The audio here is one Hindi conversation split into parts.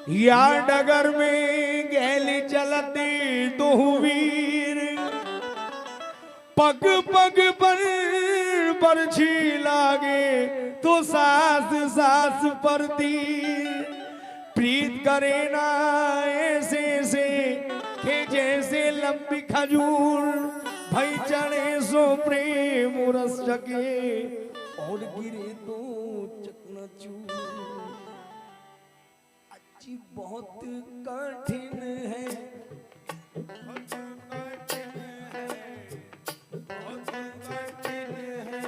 या डगर में गैली चलते तो वीर, पग पग पर बरछी लागे तो सास सास पर तीर। प्रीत करे ना ऐसे से के जैसे लंबी खजूर, भाई चढ़े सो प्रेम रस सके और गिरे तो चकनाचूर। अच्छी बहुत कठिन है, बहुत कठिन है, बहुत कठिन है, बहुत कठिन है।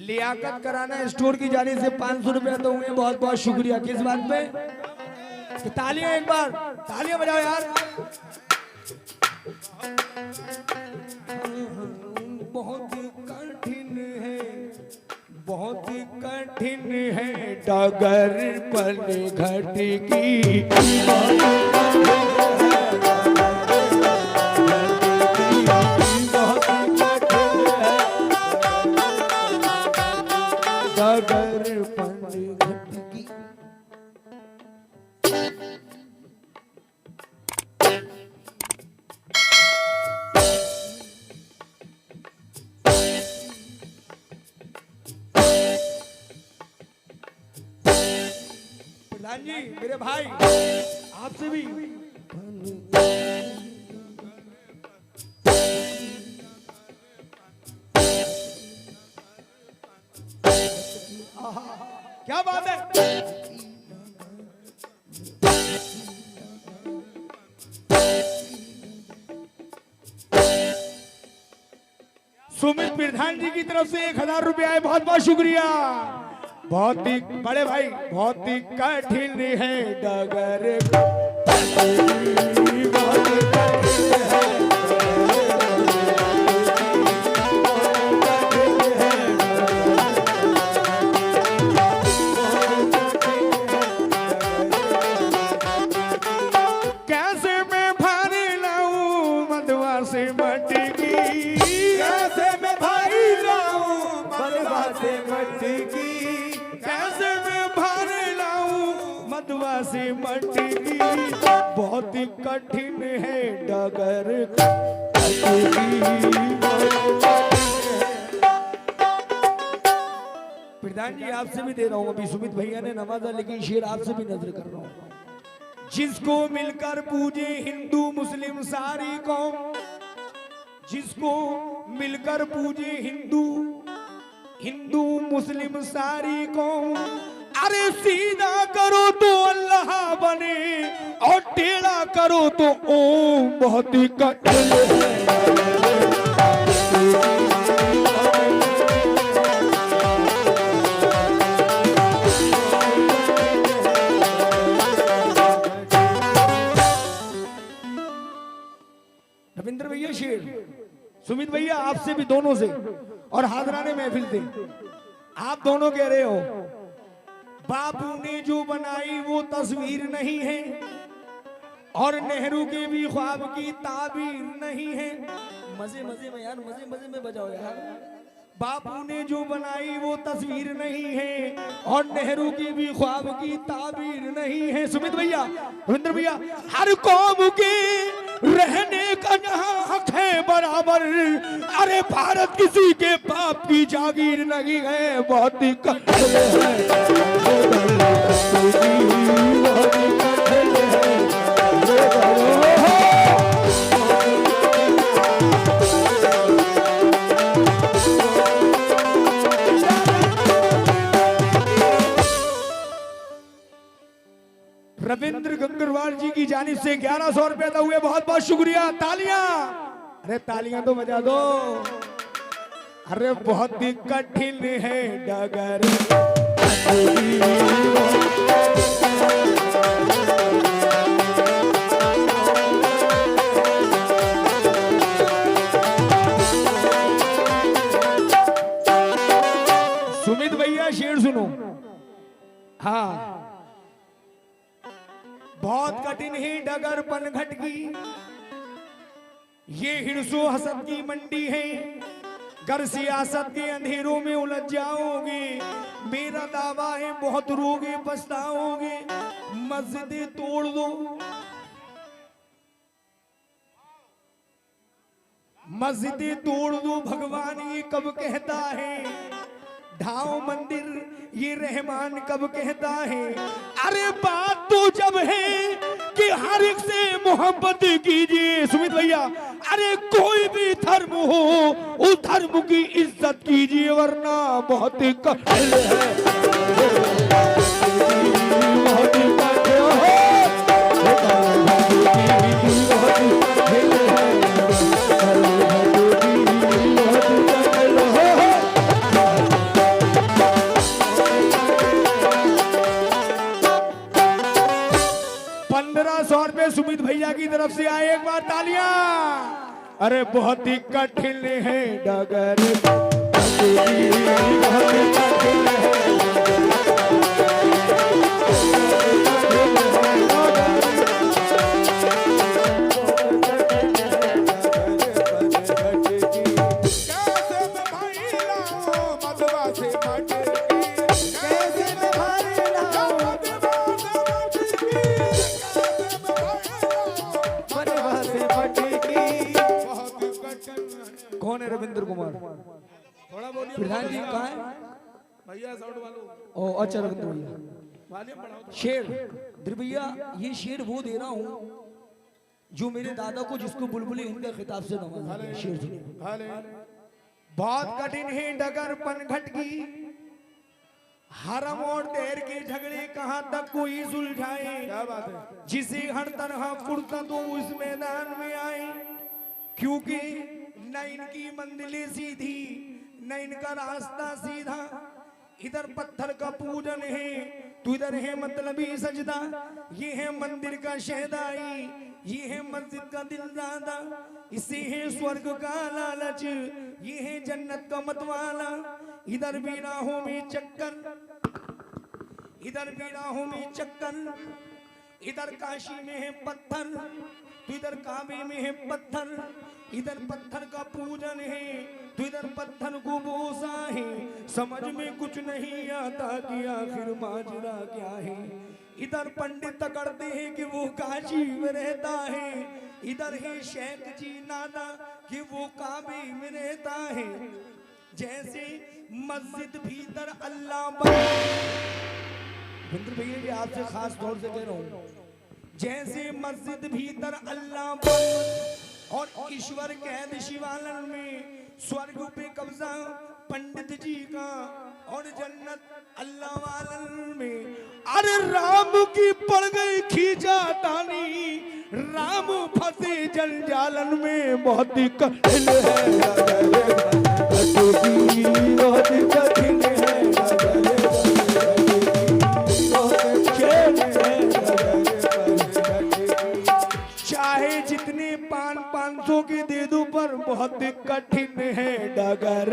लियाकत कराना स्टोर की जाने से 500 रुपया तो हुए। बहुत बहुत शुक्रिया। किस बात पे? तालियां एक बार, तालियां बजाओ यार। बहुत कठिन है, बहुत कठिन है डगर पर घट की। डगर पर घट की। प्रधान जी, मेरे भाई, आपसे भी क्या बात है। सुमित प्रधान जी की तरफ से 1000 रुपया है। बहुत बहुत शुक्रिया। बहुत ही बड़े भाई, बहुत ही कठिन है डगर, बहुत कठिन है। कैसे मैं भारी लाऊं मधुआ से मटकी, कैसे मैं भारी लाऊं मधुआ से मटकी, कैसे मैं भारी लाऊं मधुआ से मटकी। बहुत ही कठिन है डगर। प्रधान जी, आपसे भी दे रहा हूं। अभी सुमित भैया ने नवाजा, लेकिन शेर आपसे भी नजर कर रहा हूं। जिसको मिलकर पूजे हिंदू मुस्लिम सारी कौम, जिसको मिलकर पूजे हिंदू मुस्लिम सारी कौम। अरे सीधा करो तो अल्लाह बने और टेढ़ा करो तो ओम। बहुत ही कठिन है। रविंद्र भैया शेर, सुमित भैया आपसे भी, दोनों से, और हाजराने महफिल से आप दोनों कह रहे हो बापू ने जो बनाई वो तस्वीर नहीं है और नेहरू के भी ख्वाब की ताबीर नहीं है। मजे मजे में यार, मजे मजे में बजाओ यार। बापू ने जो बनाई वो तस्वीर नहीं है और नेहरू की भी ख्वाब की ताबीर नहीं है। सुमित भैया, रविंद्र भैया, हर कौम के रहने का जहां हक है बराबर। अरे भारत किसी के बाप की जागीर नहीं है। बहुत ही कठिन है। रविंद्र गंगरवाल जी की जानिब से 1100 रुपए तो हुए। बहुत बहुत शुक्रिया। तालियां, अरे तालियां तो बजा दो। अरे बहुत ही कठिन है डगर। सुमित भैया शेर सुनो। हाँ, बहुत कठिन ही डगर पनघट की, ये हिरसो हसद की मंडी है, घर सियासत के अंधेरों में उलझ जाओगे। मेरा दावा है बहुत रोगे पछताओगे। मस्जिदें तोड़ दो, मस्जिदें तोड़ दो, भगवान ये कब कहता है। ढाओ मंदिर ये रहमान कब कहता है। अरे बात तो जब है कि हर एक से मोहब्बत कीजिए सुमित भैया। अरे कोई भी धर्म हो उस धर्म की इज्जत कीजिए, वरना बहुत कठिन है। सुमित भैया की तरफ से आए एक बार तालियां। अरे बहुत ही कठिन है डगर, बहुत ही कठिन है। कौन है रविंद्र कुमार? थोड़ा बोलिए। प्रधान जी कहाँ है भैया? साउंड वालों। ओ अच्छा रविंद्र भैया। शेर भैया, ये शेर वो दे रहा हूँ जो मेरे दादा को, जिसको बुलबुल हिंद के खिताब से नवाजा। शेर जी बहुत कठिन है डगर पनघट की, हरम और देर के झगड़े कहाँ तक कोई सुलझाए। क्या बात है। जिसे हर तरह फुर्सत तो उस मैदान में आए, क्योंकि न इनकी मंजिलें सीधी न इनका रास्ता सीधा। इधर पत्थर का पूजन है तो इधर है मतलबी सजदा। ये है मंदिर का शहदाई, ये है मस्जिद का दिलदादा। इसे है स्वर्ग का लालच, ये है जन्नत का मतवाला। इधर भी राहों में चक्कर, इधर भी राहों में चक्कर। इधर काशी में है पत्थर तो इधर काबे में है पत्थर। इधर पत्थर का पूजन है तो इधर पत्थर को बोसा है। समझ में कुछ नहीं आता कि आखिर माजरा क्या है। इधर पंडित तकड़ते हैं कि वो काशी में रहता है, इधर है शेख जी नादा कि वो काबे में रहता है। जैसे मस्जिद भीतर अल्लाह बिंदु भैया जी आपसे खास तौर से कह रहा हूँ, जैसे मस्जिद भीतर अल्लाह और ईश्वर कैद शिवालन में, स्वर्ग पे कब्जा पंडित जी का और जन्नत अल्लाह वालन में। अरे राम की पड़ गई खींचा तानी, राम फंसे जंजालन में। बहुत ही कठिन है, बहुत ही कठिन है। चाहे जितने 500 के दे दो पर बहुत कठिन है डगर।